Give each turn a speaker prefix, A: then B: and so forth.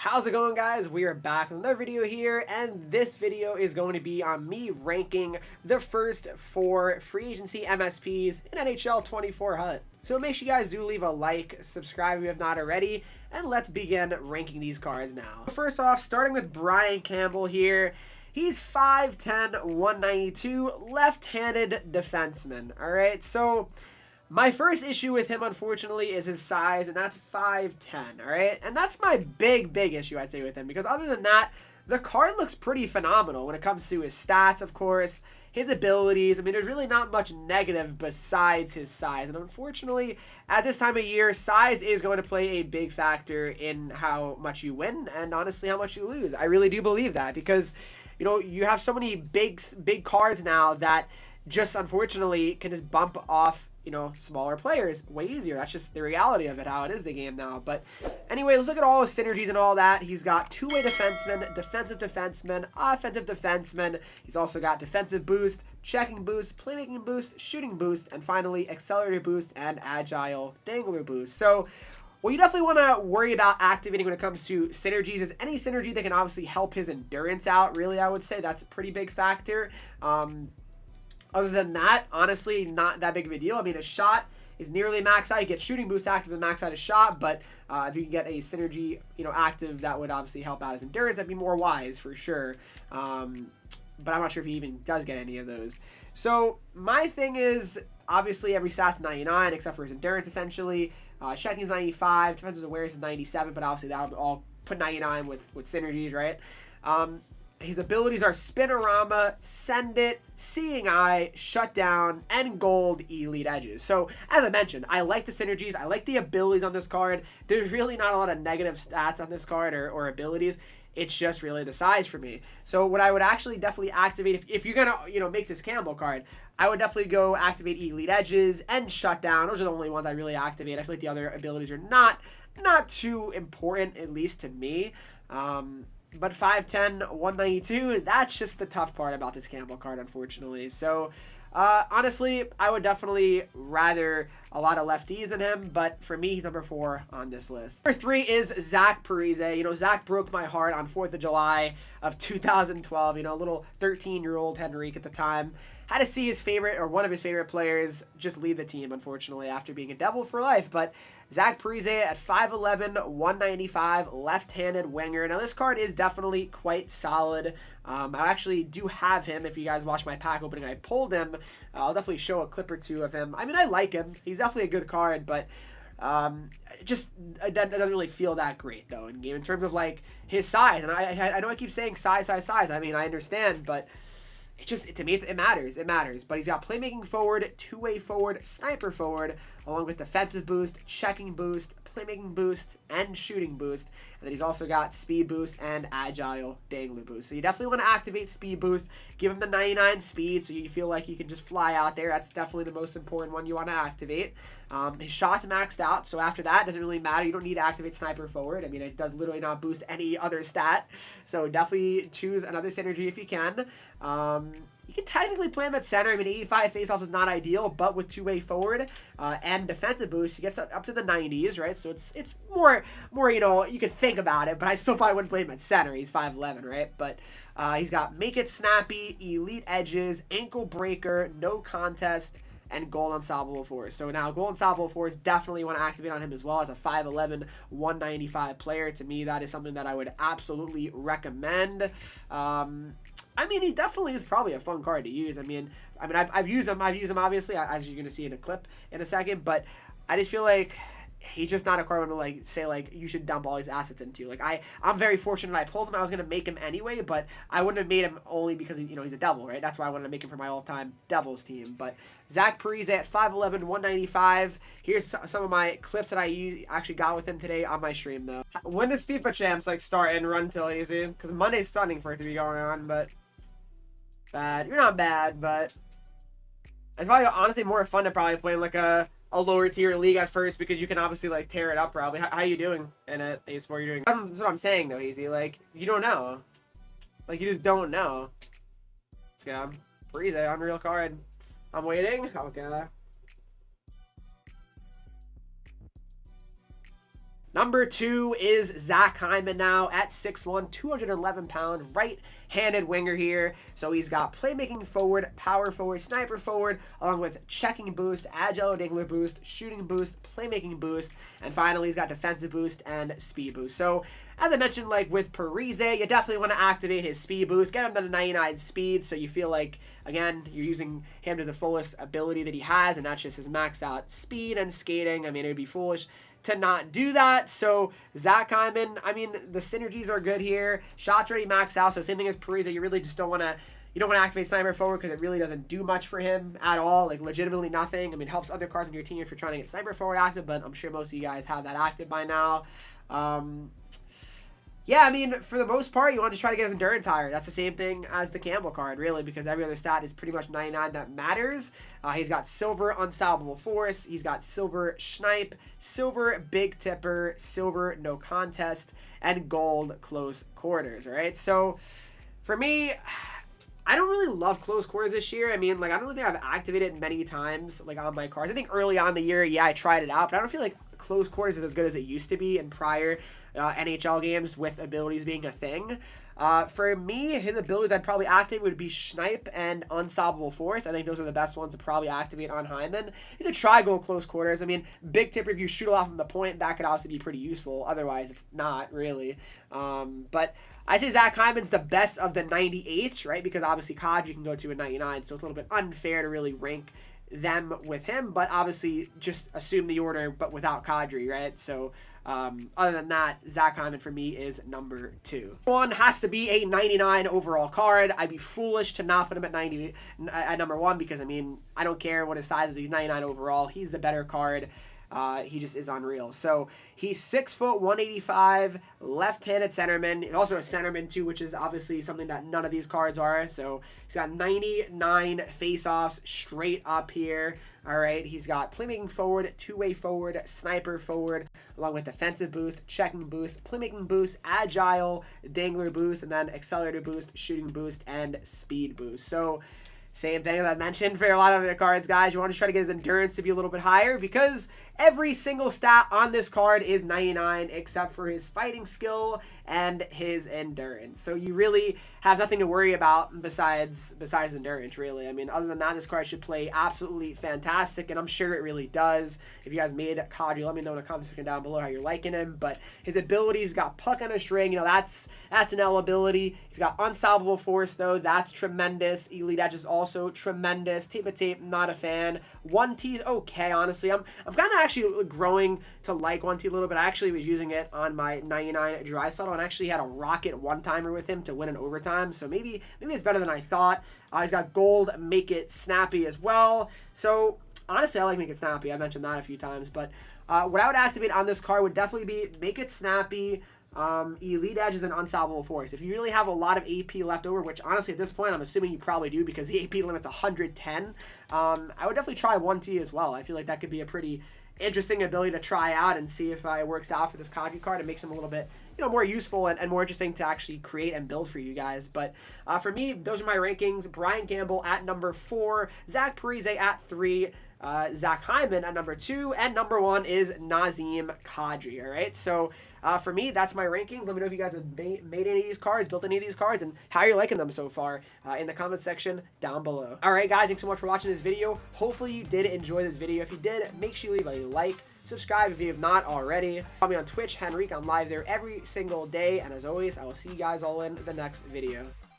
A: How's it going, guys? We are back with another video here, and this video is going to be on me ranking the first 4 free agency MSPs in NHL 24 HUT. So make sure you guys do leave a like, subscribe if you have not already, and let's begin ranking these cards now. First off, starting with Brian Campbell here. He's 5'10", 192, left-handed defenseman, alright? So my first issue with him, unfortunately, is his size, and that's 5'10", all right? And that's my big issue, I'd say, with him, because other than that, the card looks pretty phenomenal when it comes to his stats, of course, his abilities. I mean, there's really not much negative besides his size, and unfortunately, at this time of year, size is going to play a big factor in how much you win, and honestly, how much you lose. I really do believe that, because, you know, you have so many big cards now that just, unfortunately, can just bump off, you know, smaller players way easier. That's just the reality of it, how it is the game now. But anyway, let's look at all his synergies and all that. He's got two-way defenseman, defensive defenseman, offensive defenseman. He's also got defensive boost, checking boost, playmaking boost, shooting boost, and finally accelerator boost and agile dangler boost. So what you definitely want to worry about activating when it comes to synergies is any synergy that can obviously help his endurance out, really, I would say. That's a pretty big factor. Other than that, honestly, not that big of a deal. I mean, his shot is nearly max out. You get shooting boost active and max out his shot, but if you can get a synergy, you know, active, that would obviously help out his endurance. That'd be more wise for sure. But I'm not sure if he even does get any of those. So my thing is, obviously, every stat's 99 except for his endurance, essentially. Checking is 95, defensive awareness is 97, but obviously that'll all put 99 with synergies, right? His abilities are Spinorama, Send It, Seeing Eye, Shutdown, and Gold Elite Edges. So, as I mentioned, I like the synergies. I like the abilities on this card. There's really not a lot of negative stats on this card or abilities. It's just really the size for me. So, what I would actually definitely activate, if you're going to, you know, make this Campbell card, I would definitely go activate Elite Edges and Shutdown. Those are the only ones I really activate. I feel like the other abilities are not too important, at least to me. But 5'10", 192, that's just the tough part about this Campbell card, unfortunately. So, honestly, I would definitely rather a lot of lefties than him, but for me, he's number 4 on this list. Number 3 is Zach Parise. You know, Zach broke my heart on 4th of July of 2012. You know, a little 13-year-old Henreek at the time. Had to see his favorite, or one of his favorite players, just leave the team, unfortunately, after being a Devil for life. But Zach Parise at 5'11", 195, left-handed winger. Now, this card is definitely quite solid. I actually do have him. If you guys watch my pack opening, I pulled him. I'll definitely show a clip or two of him. I mean, I like him. He's definitely a good card, but just that doesn't really feel that great, though, in game in terms of, like, his size. And I know I keep saying size. I mean, I understand, but to me, it matters. It matters. But he's got playmaking forward, two-way forward, sniper forward, along with defensive boost, checking boost, playmaking boost, and shooting boost. And then he's also got speed boost and agile dangler boost. So you definitely want to activate speed boost. Give him the 99 speed so you feel like you can just fly out there. That's definitely the most important one you want to activate. His shot's maxed out, so after that, it doesn't really matter. You don't need to activate sniper forward. I mean, it does literally not boost any other stat. So definitely choose another synergy if you can. You can technically play him at center. I mean, 85 faceoffs is not ideal, but with two-way forward and defensive boost, he gets up to the 90s, right? So it's more, you know, you could think about it, but I still probably wouldn't play him at center. He's 5'11", right? But he's got Make It Snappy, Elite Edges, Ankle Breaker, No Contest, and Goal Unstoppable Force. So now Goal Unstoppable Force, definitely want to activate on him as well as a 5'11", 195 player. To me, that is something that I would absolutely recommend. I mean, he definitely is probably a fun card to use. I mean, I've used him obviously, as you're gonna see in a clip in a second. But I just feel like he's just not a card to like say like you should dump all his assets into. Like I'm very fortunate I pulled him. I was gonna make him anyway, but I wouldn't have made him only because he's a Devil, right? That's why I wanted to make him for my all-time Devils team. But Zach Parise at 5'11", 195. Here's some of my clips that I actually got with him today on my stream though. When does FIFA Champs like start and run till easy? Because Monday's stunning for it to be going on, but bad. You're not bad, but it's probably honestly more fun to probably play in like a lower tier league at first because you can obviously like tear it up probably. How you doing in it? A-Sport, you're doing. That's what I'm saying though, Easy. Like you don't know. Like you just don't know. Let's go. Parise, unreal card. I'm waiting. Okay. Number 2 is Zach Hyman now at 6'1", 211 pounds, right-handed winger here. So he's got playmaking forward, power forward, sniper forward, along with checking boost, agile dangler boost, shooting boost, playmaking boost, and finally he's got defensive boost and speed boost. So as I mentioned, like with Parise, you definitely want to activate his speed boost, get him to the 99 speed, so you feel like, again, you're using him to the fullest ability that he has, and that's just his maxed out speed and skating. I mean, it would be foolish to not do that. So Zach Hyman, I mean, the synergies are good here. Shots already maxed out, so same thing as Parise. You really just don't want to, you don't want to activate sniper forward because it really doesn't do much for him at all, like legitimately nothing. I mean, it helps other cards on your team if you're trying to get sniper forward active, but I'm sure most of you guys have that active by now. Yeah, I mean, for the most part, you want to try to get his endurance higher. That's the same thing as the Campbell card, really, because every other stat is pretty much 99 that matters. He's got silver unstoppable force. He's got silver snipe, silver big tipper, silver no contest, and gold close quarters, all right? So for me, I don't really love close quarters this year. I mean, like, I don't really think I've activated it many times, like, on my cards. I think early on in the year, yeah, I tried it out, but I don't feel like close quarters is as good as it used to be in prior NHL games with abilities being a thing. For me, his abilities I'd probably activate would be Snipe and Unstoppable Force. I think those are the best ones to probably activate on Hyman. You could try go close quarters. I mean, big tip, if you shoot off from the point, that could also be pretty useful. Otherwise, it's not really. But I say Zach Hyman's the best of the 98s, right? Because obviously Kadri can go to a 99, so it's a little bit unfair to really rank them with him, but obviously just assume the order, but without Kadri, right? So other than that, Zach Hyman for me is number 2. One has to be a 99 overall card. I'd be foolish to not put him at number 1 because, I mean, I don't care what his size is. He's 99 overall. He's the better card. He just is unreal. So he's 6 foot 185, left-handed centerman. He's also a centerman too, which is obviously something that none of these cards are. So he's got 99 face-offs straight up here. All right, he's got playmaking forward, two-way forward, sniper forward, along with defensive boost, checking boost, playmaking boost, agile, dangler boost, and then accelerator boost, shooting boost, and speed boost. So same thing as I mentioned for a lot of the cards, guys. You want to try to get his endurance to be a little bit higher because every single stat on this card is 99 except for his fighting skill and his endurance. So you really have nothing to worry about besides endurance, really. I mean, other than that, this card should play absolutely fantastic, and I'm sure it really does. If you guys made Kadri, let me know in the comment section down below how you're liking him. But his abilities got puck on a string. You know, that's an L ability. He's got unstoppable force, though. That's tremendous. Elite Edge is also tremendous. Tape of tape, not a fan. 1T is okay, honestly. I'm kind of actually growing to like 1T a little bit. I actually was using it on my 99 dry slot and actually had a rocket one-timer with him to win in overtime. So maybe it's better than I thought. He's got gold, make it snappy as well. So honestly, I like make it snappy. I mentioned that a few times. But what I would activate on this card would definitely be make it snappy, Elite Edge is an unstoppable force. If you really have a lot of AP left over, which honestly at this point I'm assuming you probably do because the AP limit's 110, I would definitely try 1T as well. I feel like that could be a pretty interesting ability to try out and see if it works out for this Kadri card. It makes him a little bit, you know, more useful and more interesting to actually create and build for you guys. But for me, those are my rankings. Brian Campbell at number 4, Zach Parise at 3, Zach Hyman at number 2, and number 1 is Nazem Kadri. All right, so for me, that's my rankings. Let me know if you guys have made any of these cards, built any of these cards, and how you're liking them so far in the comment section down below. All right, guys, thanks so much for watching this video. Hopefully you did enjoy this video. If you did, make sure you leave a like, subscribe if you have not already. Follow me on Twitch, Henreek. I'm live there every single day, and as always, I will see you guys all in the next video.